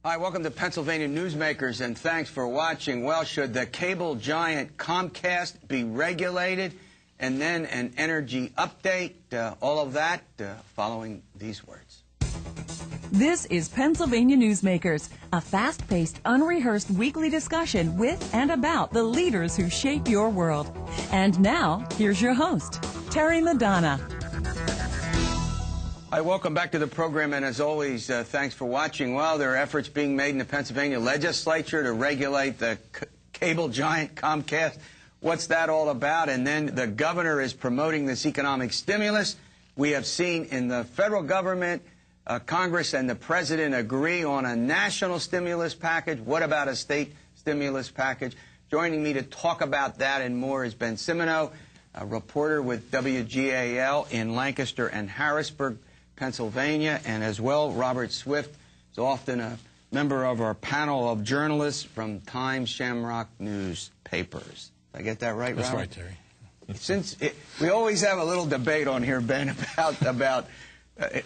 Hi, welcome to Pennsylvania Newsmakers, and thanks for watching. Well, should the cable giant Comcast be regulated? And then an energy update, all of that following these words. This is Pennsylvania Newsmakers, a fast-paced, unrehearsed weekly discussion with and about the leaders who shape your world. And now, here's your host, Terry Madonna. Hi, welcome back to the program, and as always, thanks for watching. Well, there are efforts being made in the Pennsylvania legislature to regulate the cable giant Comcast. What's that all about? And then the governor is promoting this economic stimulus. We have seen in the federal government, Congress and the president agree on a national stimulus package. What about a state stimulus package? Joining me to talk about that and more is Ben Simmoneau, a reporter with WGAL in Lancaster and Harrisburg, Pennsylvania, and as well Robert Swift is often a member of our panel of journalists from Times-Shamrock newspapers. Did I get that right, Robert? That's right, Terry. We always have a little debate on here, Ben, about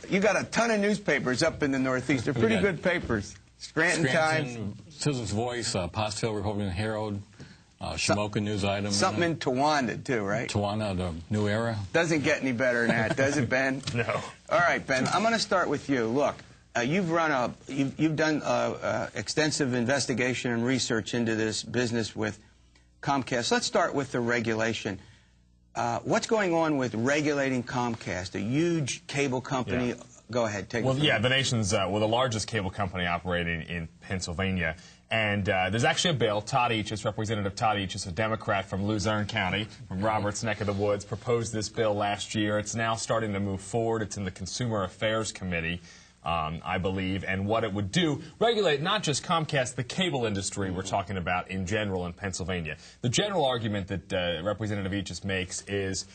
you got a ton of newspapers up in the Northeast. They're pretty good papers. Scranton Times, Citizens Voice, Pottsville Republican Herald, Shamokin News Item. Something in Towanda, too, right? Towanda, the New Era. Doesn't get any better than that, does it, Ben? No. All right, Ben, I'm going to start with you. Look, you've done extensive investigation and research into this business with Comcast. Let's start with the regulation. What's going on with regulating Comcast, a huge cable company? Yeah. Go ahead, take it. Well, yeah, the nation's the largest cable company operating in Pennsylvania. And there's actually a bill. Todd Eaches, Representative Todd Eaches, a Democrat from Luzerne County, from Robert's neck of the woods, proposed this bill last year. It's now starting to move forward. It's in the Consumer Affairs Committee, I believe. And what it would do, regulate not just Comcast, the cable industry we're talking about in general in Pennsylvania. The general argument that Representative Eaches makes is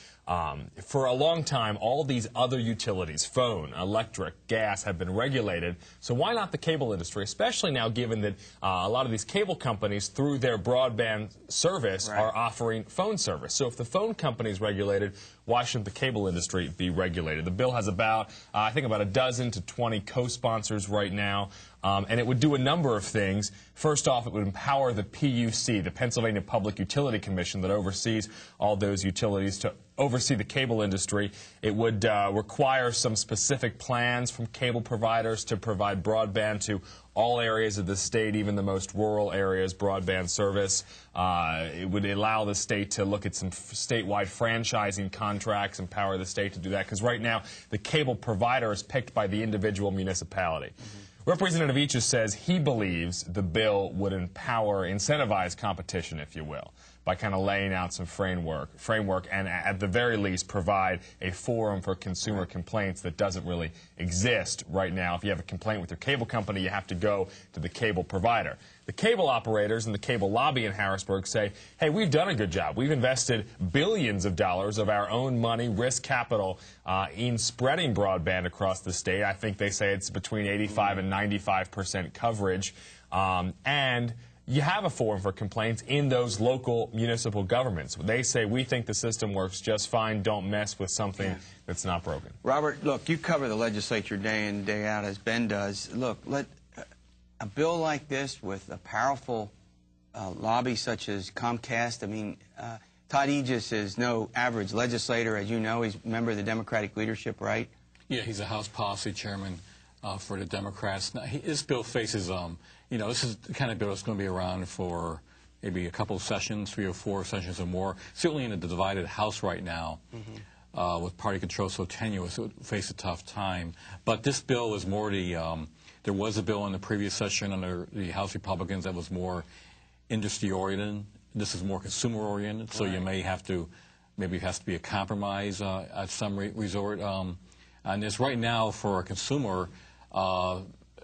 for a long time, all these other utilities, phone, electric, gas, have been regulated. So why not the cable industry, especially now given that a lot of these cable companies, through their broadband service, are offering phone service. So if the phone company is regulated, why shouldn't the cable industry be regulated? The bill has about, I think, about 12 to 20 co-sponsors right now. And it would do a number of things. First off, it would empower the PUC, the Pennsylvania Public Utility Commission, that oversees all those utilities, to oversee the cable industry. It would require some specific plans from cable providers to provide broadband to all areas of the state, even the most rural areas, broadband service. It would allow the state to look at some statewide franchising contracts, empower the state to do that, because right now the cable provider is picked by the individual municipality. Representative Eaches says he believes the bill would incentivize competition, if you will, by kind of laying out some framework and at the very least provide a forum for consumer complaints that doesn't really exist right now. If you have a complaint with your cable company, you have to go to the cable provider. The cable operators and the cable lobby in Harrisburg say, hey, we've done a good job. We've invested billions of dollars of our own money, risk capital, in spreading broadband across the state. I think they say it's between 85% and 95% coverage. And you have a forum for complaints in those local municipal governments. They say, we think the system works just fine. Don't mess with something that's not broken. Robert, look, you cover the legislature day in, day out, as Ben does. Look, a bill like this with a powerful lobby such as Comcast, I mean, Todd Eaches is no average legislator. As you know, he's a member of the Democratic leadership, right? Yeah, he's a House Policy Chairman for the Democrats. Now, this bill faces, you know, this is the kind of bill that's going to be around for maybe a couple of sessions, 3 or 4 sessions or more. Certainly in a divided House right now, with party control so tenuous, it would face a tough time. But this bill is more the, there was a bill in the previous session under the House Republicans that was more industry-oriented. This is more consumer-oriented, so you may have to, maybe it has to be a compromise at some resort. And this right now for a consumer,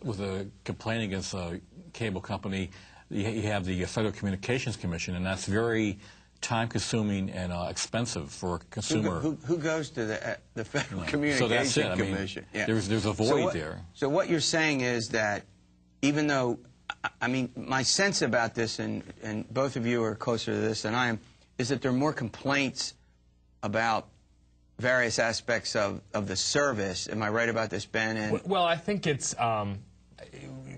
with a complaint against a cable company, you have the Federal Communications Commission, and that's very time-consuming and expensive for a consumer. Who goes to the Federal Communications Commission? I mean, there's a void there. So what you're saying is that even though, I mean, my sense about this, and both of you are closer to this than I am, is that there are more complaints about various aspects of the service. Am I right about this, Ben? Well, I think it's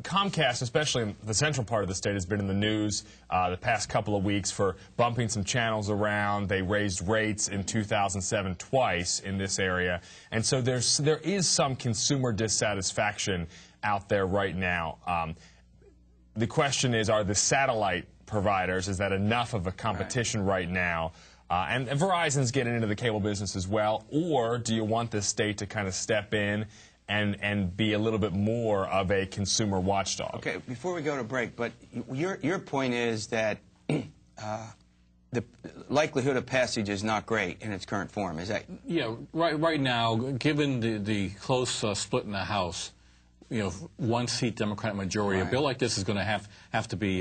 Comcast, especially in the central part of the state, has been in the news the past couple of weeks for bumping some channels around. They raised rates in 2007 twice in this area. And so there is some consumer dissatisfaction out there right now. The question is, are the satellite providers, is that enough of a competition right now? And Verizon's getting into the cable business as well. Or do you want the state to kind of step in and be a little bit more of a consumer watchdog? Okay, before we go to break, but your point is that the likelihood of passage is not great in its current form. Is that? Yeah, right now, given the close split in the House, one-seat Democratic majority, a bill like this is going to have to be,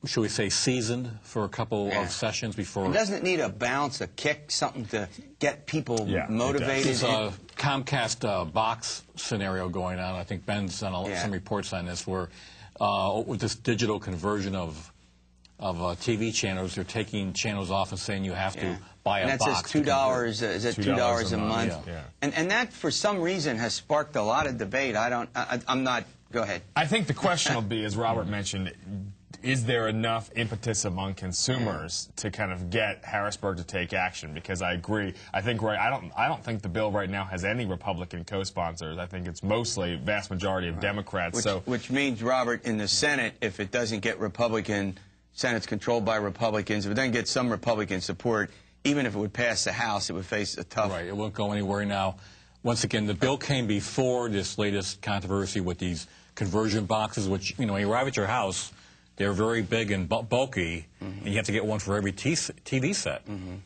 should we say, seasoned for a couple of sessions before. And doesn't it need a bounce, a kick, something to get people motivated? There's a Comcast box scenario going on. I think Ben's done some reports on this, where with this digital conversion of TV channels, they're taking channels off and saying you have to buy a box. And that says $2. Is it $2 a month? Yeah. And that, for some reason, has sparked a lot of debate. I'm not. Go ahead. I think the question will be, as Robert mentioned, is there enough impetus among consumers to kind of get Harrisburg to take action? Because I agree. I don't think the bill right now has any Republican co-sponsors. I think it's mostly vast majority of Democrats. Which means, Robert, in the Senate, if it doesn't get Republican, Senate's controlled by Republicans. If it doesn't get some Republican support, even if it would pass the House, it would face a tough. Right. It won't go anywhere now. Once again, the bill came before this latest controversy with these conversion boxes, which, when you arrive at your house, they're very big and bulky, and you have to get one for every TV set.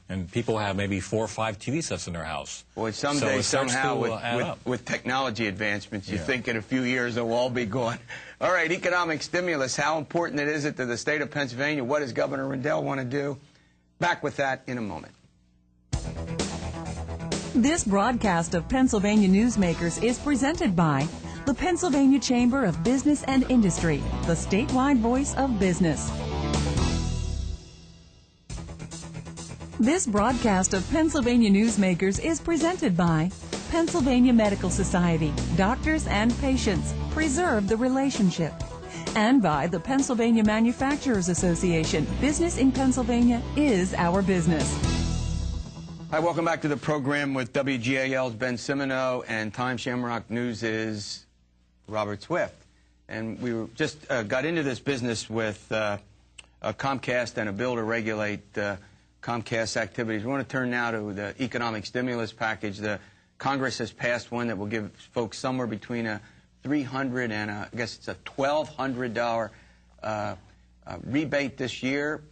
And people have maybe 4 or 5 TV sets in their house. Boy, someday, somehow, with technology advancements, you think in a few years they'll all be gone. All right, economic stimulus, how important is it to the state of Pennsylvania? What does Governor Rendell want to do? Back with that in a moment. This broadcast of Pennsylvania Newsmakers is presented by the Pennsylvania Chamber of Business and Industry, the statewide voice of business. This broadcast of Pennsylvania Newsmakers is presented by Pennsylvania Medical Society. Doctors and patients, preserve the relationship. And by the Pennsylvania Manufacturers Association. Business in Pennsylvania is our business. Hi, welcome back to the program with WGAL's Ben Simmoneau and Times-Shamrock News' Robert Swift. And we just got into this business with Comcast and a bill to regulate Comcast activities. We want to turn now to the economic stimulus package. The Congress has passed one that will give folks somewhere between a $300 and I guess it's a $1,200 rebate this year,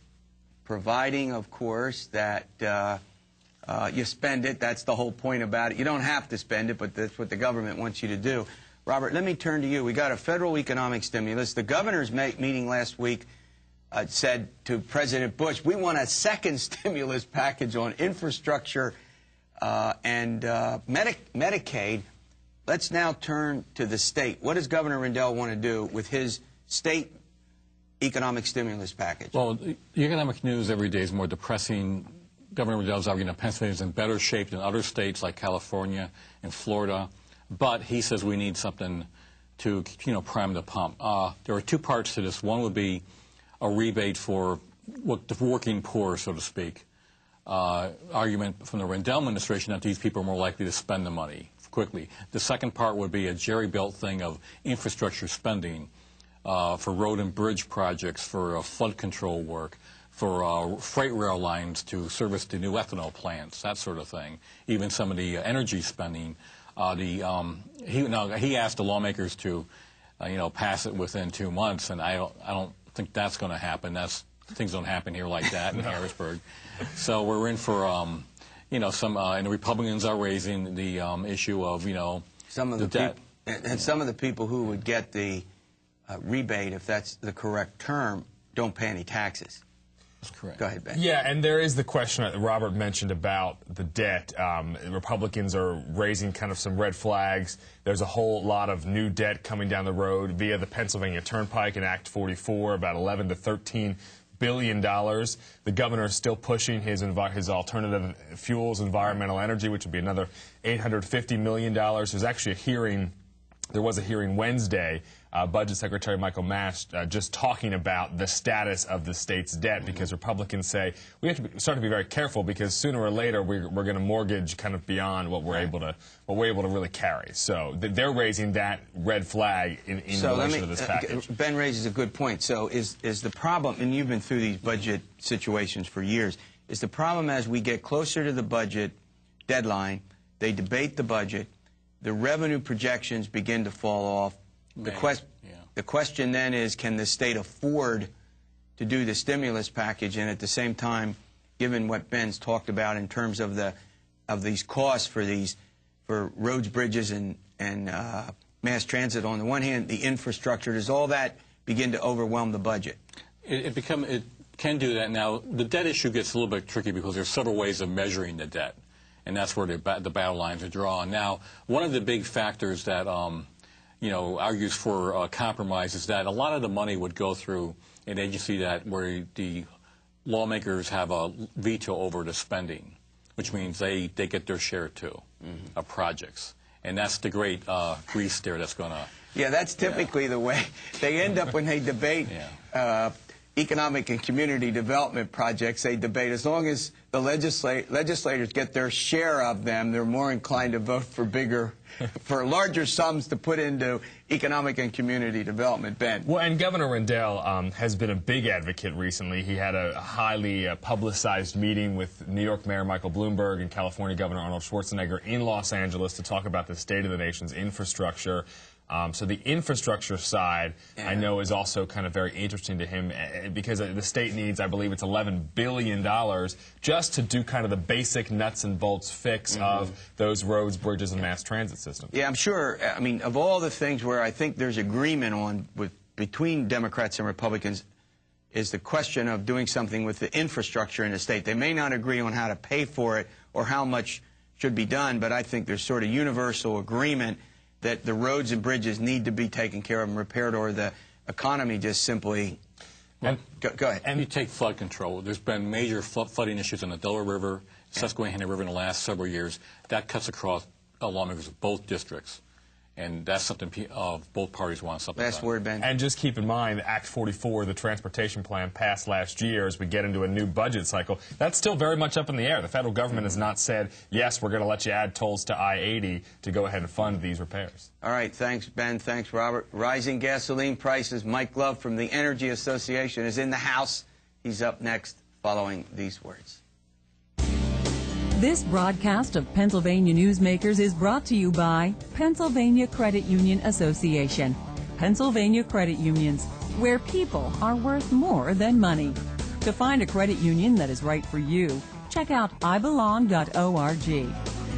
providing, of course, that you spend it. That's the whole point about it. You don't have to spend it, but that's what the government wants you to do. Robert, let me turn to you. We got a federal economic stimulus. The governor's meeting last week said to President Bush, we want a second stimulus package on infrastructure and Medicaid. Let's now turn to the state. What does Governor Rendell want to do with his state economic stimulus package? Well, the economic news every day is more depressing. Governor Rendell's arguing that Pennsylvania is in better shape than other states like California and Florida. But he says we need something to, prime the pump. There are 2 parts to this. One would be a rebate for the working poor, so to speak. Argument from the Rendell administration that these people are more likely to spend the money quickly. The second part would be a jerry-built thing of infrastructure spending for road and bridge projects, for flood control work, for freight rail lines to service the new ethanol plants, that sort of thing. Even some of the energy spending. He asked the lawmakers to, pass it within 2 months, and I don't think that's going to happen. Things don't happen here like that in Harrisburg. So we're in for, and the Republicans are raising the issue of, some of the debt. And some of the people who would get the rebate, if that's the correct term, don't pay any taxes. That's correct. Go ahead, Ben. Yeah, and there is the question that Robert mentioned about the debt. Republicans are raising kind of some red flags. There's a whole lot of new debt coming down the road via the Pennsylvania Turnpike and Act 44, about $11 to $13 billion. The governor is still pushing his alternative fuels, environmental energy, which would be another $850 million. There's actually a hearing. There was a hearing Wednesday Budget Secretary Michael Mast just talking about the status of the state's debt, because Republicans say we have to start to be very careful, because sooner or later we're going to mortgage kind of beyond what we're able to really carry. So they're raising that red flag in relation to this package. Ben raises a good point. So is the problem, and you've been through these budget situations for years, is the problem as we get closer to the budget deadline, they debate the budget, the revenue projections begin to fall off. The question then is, can the state afford to do the stimulus package, and at the same time, given what Ben's talked about in terms of these costs for roads, bridges, and mass transit on the one hand, the infrastructure, does all that begin to overwhelm the budget? It can do that. Now, the debt issue gets a little bit tricky because there's several ways of measuring the debt, and that's where the battle lines are drawn. Now, one of the big factors that argues for compromise is that a lot of the money would go through an agency where the lawmakers have a veto over the spending, which means they get their share too of projects, and that's the great grease there that's going to. Yeah, that's typically the way they end up when they debate economic and community development projects. They debate, as long as the legislators get their share of them, they're more inclined to vote for larger sums to put into economic and community development. Ben. Well, and Governor Rendell has been a big advocate recently. He had a highly publicized meeting with New York Mayor Michael Bloomberg and California Governor Arnold Schwarzenegger in Los Angeles to talk about the state of the nation's infrastructure. So the infrastructure side, I know, is also kind of very interesting to him, because the state needs, I believe it's $11 billion just to do kind of the basic nuts and bolts fix of those roads, bridges, and mass transit systems. Yeah, I'm sure. I mean, of all the things where I think there's agreement on between Democrats and Republicans is the question of doing something with the infrastructure in the state. They may not agree on how to pay for it or how much should be done, but I think there's sort of universal agreement that the roads and bridges need to be taken care of and repaired, or the economy just simply... Go ahead. And you take flood control. There's been major flooding issues in the Delaware River, Susquehanna River in the last several years. That cuts across lawmakers of both districts. And that's something both parties want something Last done. word, Ben. And just keep in mind, Act 44, the transportation plan, passed last year as we get into a new budget cycle. That's still very much up in the air. The federal government has not said, yes, we're going to let you add tolls to I-80 to go ahead and fund these repairs. All right. Thanks, Ben. Thanks, Robert. Rising gasoline prices. Mike Love from the Energy Association is in the House. He's up next following these words. This broadcast of Pennsylvania Newsmakers is brought to you by Pennsylvania Credit Union Association. Pennsylvania Credit Unions, where people are worth more than money. To find a credit union that is right for you, check out ibelong.org.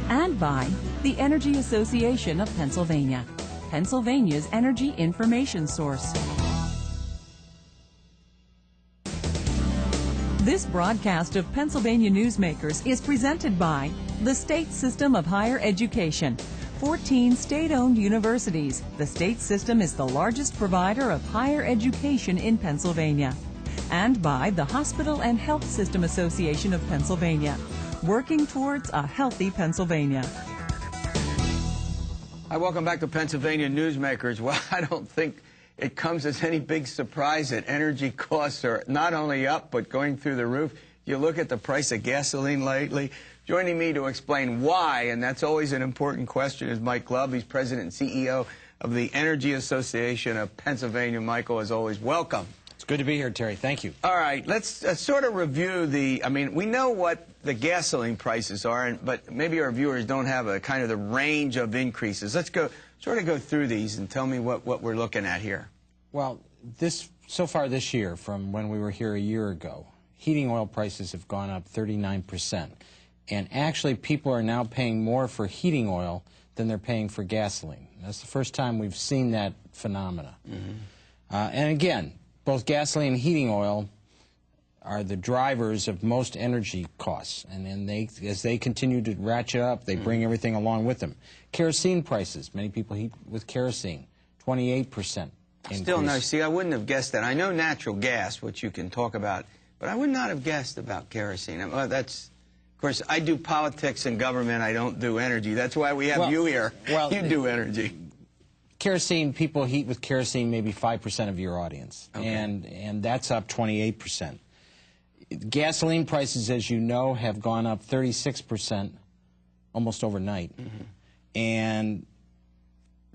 And by the Energy Association of Pennsylvania, Pennsylvania's energy information source. This broadcast of Pennsylvania Newsmakers is presented by the State System of Higher Education. 14 state-owned universities. The state system is the largest provider of higher education in Pennsylvania. And by the Hospital and Health System Association of Pennsylvania, working towards a healthy Pennsylvania. Hi, welcome back to Pennsylvania Newsmakers. Well, I don't think it comes as any big surprise that energy costs are not only up, but going through the roof. You look at the price of gasoline lately. Joining me to explain why, and that's always an important question, is Mike Love. He's president and CEO of the Energy Association of Pennsylvania. Michael, as always, welcome. It's good to be here, Terry. Thank you. All right, let's sort of review we know what the gasoline prices are, but maybe our viewers don't have a kind of the range of increases. Let's go through these and tell me what we're looking at here. Well, so far this year, from when we were here a year ago, heating oil prices have gone up 39%. And actually, people are now paying more for heating oil than they're paying for gasoline. That's the first time we've seen that phenomena. And again, both gasoline and heating oil are the drivers of most energy costs. And then as they continue to ratchet up, they bring everything along with them. Kerosene prices, many people heat with kerosene, 28%. Still no, see, I wouldn't have guessed that. I know natural gas, which you can talk about, but I would not have guessed about kerosene. Well, of course, I do politics and government. I don't do energy. That's why we have you here. Well, you do energy. kerosene, people heat with kerosene maybe 5% of your audience, okay. and that's up 28%. Gasoline prices, as you know, have gone up 36% almost overnight. Mm-hmm. And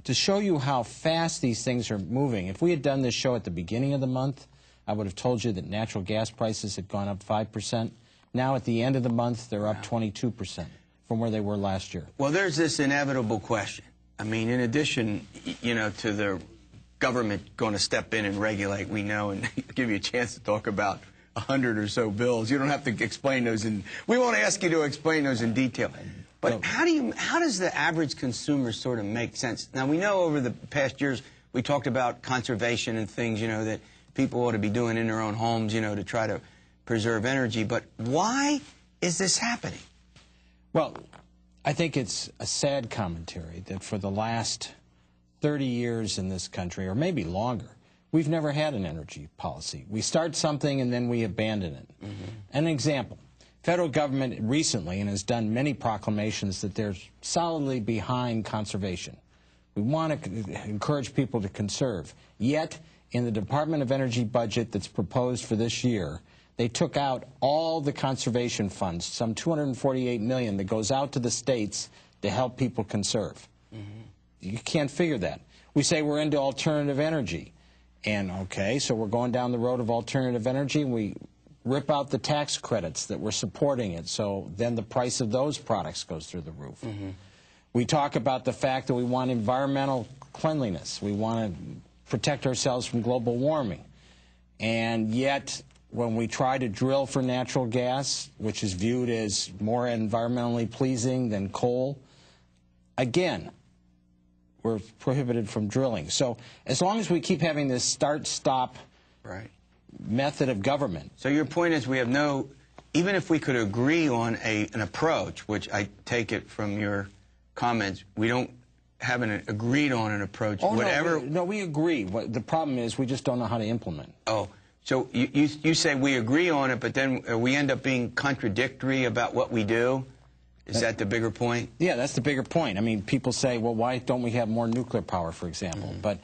to show you how fast these things are moving, if we had done this show at the beginning of the month, I would have told you that natural gas prices had gone up 5%. Now at the end of the month, they're up 22% from where they were last year. Well, there's this inevitable question. I mean, in addition, you know, to the government going to step in and regulate, we know, and give you a chance to talk about 100 or so bills. You don't have to explain those we won't ask you to explain those in detail. But how does the average consumer sort of make sense? Now, we know over the past years, we talked about conservation and things, you know, that people ought to be doing in their own homes, you know, to try to preserve energy. But why is this happening? Well, I think it's a sad commentary that for the last 30 years in this country, or maybe longer, we've never had an energy policy. We start something and then we abandon it. Mm-hmm. An example, federal government recently has done many proclamations that they're solidly behind conservation. We want to encourage people to conserve. Yet, in the Department of Energy budget that's proposed for this year, they took out all the conservation funds, some $248 million that goes out to the states to help people conserve. Mm-hmm. You can't figure that. We say we're into alternative energy. And, okay, so we're going down the road of alternative energy, and we rip out the tax credits that were supporting it, so then the price of those products goes through the roof. Mm-hmm. We talk about the fact that we want environmental cleanliness. We want to protect ourselves from global warming. And yet, when we try to drill for natural gas, which is viewed as more environmentally pleasing than coal, again, we're prohibited from drilling. So as long as we keep having this start-stop method of government. So your point is we have no, even if we could agree on an approach, which I take it from your comments, we don't have agreed on an approach, whatever. No, we agree. The problem is we just don't know how to implement. Oh. So you say we agree on it, but then we end up being contradictory about what we do? Is that the bigger point? Yeah, that's the bigger point. I mean, people say, well, why don't we have more nuclear power, for example? Mm-hmm. But,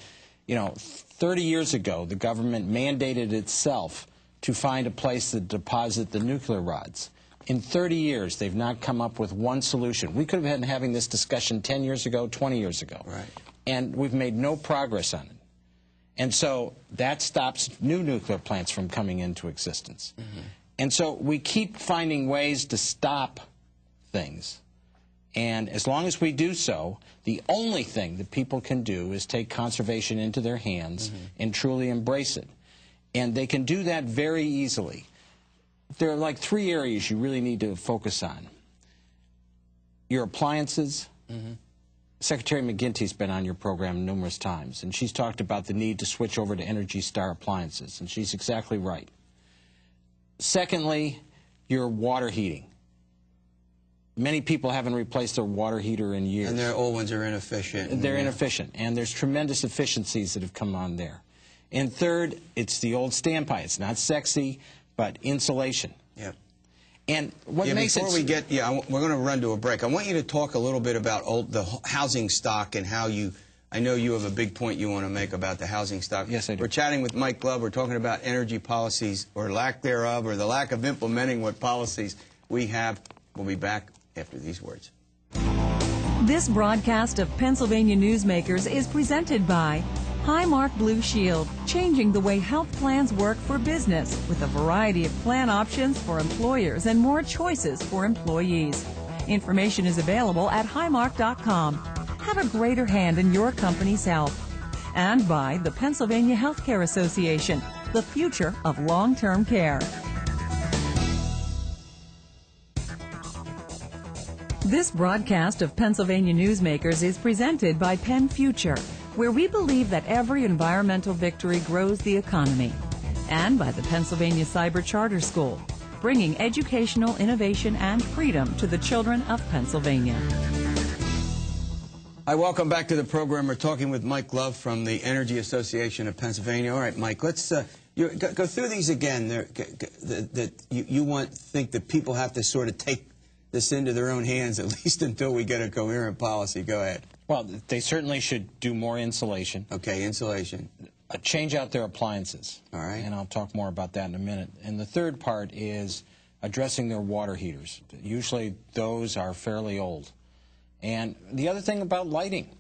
you know, 30 years ago, the government mandated itself to find a place to deposit the nuclear rods. In 30 years, they've not come up with one solution. We could have been having this discussion 10 years ago, 20 years ago. Right. And we've made no progress on it. And so that stops new nuclear plants from coming into existence. Mm-hmm. And so we keep finding ways to stop things. And as long as we do so, the only thing that people can do is take conservation into their hands and truly embrace it. And they can do that very easily. There are like 3 areas you really need to focus on. Your appliances. Secretary McGinty's been on your program numerous times, and she's talked about the need to switch over to Energy Star appliances, and she's exactly right. Secondly, your water heating. Many people haven't replaced their water heater in years. And their old ones are inefficient. They're inefficient, and there's tremendous efficiencies that have come on there. And third, it's the old standby. It's not sexy, but insulation. Yep. And what makes before it... we get, we're going to run to a break. I want you to talk a little bit about the housing stock and how you, I know you have a big point you want to make about the housing stock. Yes, I do. We're chatting with Mike Glove. We're talking about energy policies, or lack thereof, or the lack of implementing what policies we have. We'll be back after these words. This broadcast of Pennsylvania Newsmakers is presented by Highmark Blue Shield, changing the way health plans work for business with a variety of plan options for employers and more choices for employees. Information is available at highmark.com. Have a greater hand in your company's health. And by the Pennsylvania Healthcare Association, the future of long-term care. This broadcast of Pennsylvania Newsmakers is presented by Penn Future, where we believe that every environmental victory grows the economy, and by the Pennsylvania Cyber Charter School, bringing educational innovation and freedom to the children of Pennsylvania. Hi, welcome back to the program. We're talking with Mike Glove from the Energy Association of Pennsylvania. All right, Mike, let's go through these again. That you think that people have to sort of take this into their own hands, at least until we get a coherent policy. Go ahead. Well, they certainly should do more insulation. Okay, insulation. Change out their appliances. All right. And I'll talk more about that in a minute. And the third part is addressing their water heaters. Usually those are fairly old. And the other thing about lighting.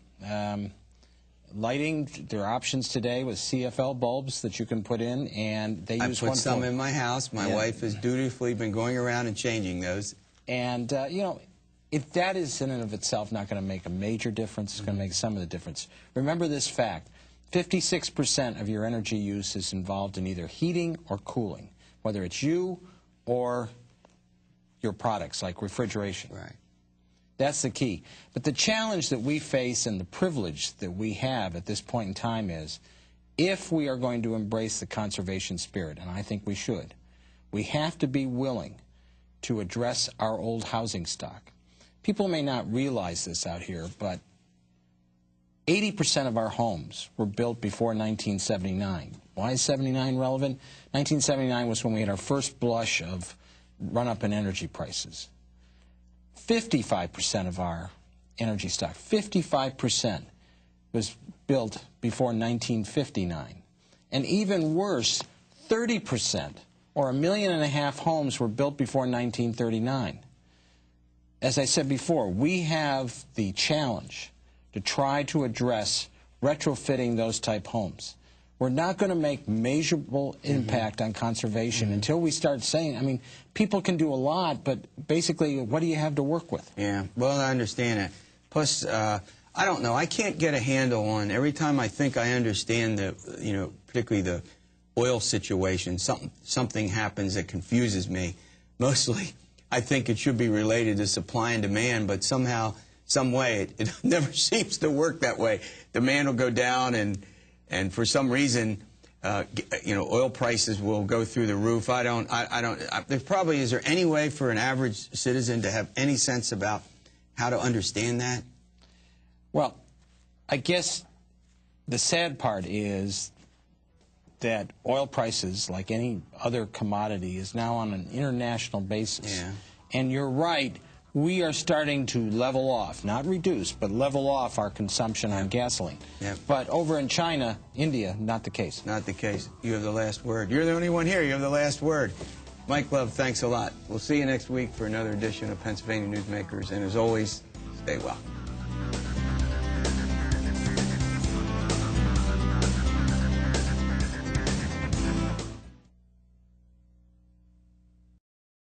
Lighting, there are options today with CFL bulbs that you can put in, and they use I put some in my house. My wife has dutifully been going around and changing those. And, you know, if that is in and of itself not going to make a major difference, it's going to make some of the difference. Remember this fact. 56% of your energy use is involved in either heating or cooling, whether it's you or your products like refrigeration. Right. That's the key. But the challenge that we face and the privilege that we have at this point in time is, if we are going to embrace the conservation spirit, and I think we should, we have to be willing to address our old housing stock. People may not realize this out here, but 80% of our homes were built before 1979. Why is 79 relevant? 1979 was when we had our first blush of run-up in energy prices. 55% of our energy stock, 55%, was built before 1959. And even worse, 30%, or 1.5 million homes, were built before 1939. As I said before, we have the challenge to try to address retrofitting those type homes. We're not going to make measurable impact on conservation until we start saying, I mean, people can do a lot, but basically, what do you have to work with? Yeah, well, I understand that. Plus, I don't know, I can't get a handle on, every time I think I understand the, you know, particularly the oil situation, something happens that confuses me. Mostly, I think it should be related to supply and demand, but somehow, some way, it never seems to work that way. Demand will go down, and for some reason, you know, oil prices will go through the roof. Is there any way for an average citizen to have any sense about how to understand that? Well, I guess the sad part is that oil prices, like any other commodity, is now on an international basis. Yeah. And you're right. We are starting to level off, not reduce, but level off our consumption on gasoline. Yep. But over in China, India, not the case. Not the case. You have the last word. You're the only one here. You have the last word. Mike Love, thanks a lot. We'll see you next week for another edition of Pennsylvania Newsmakers. And as always, stay well.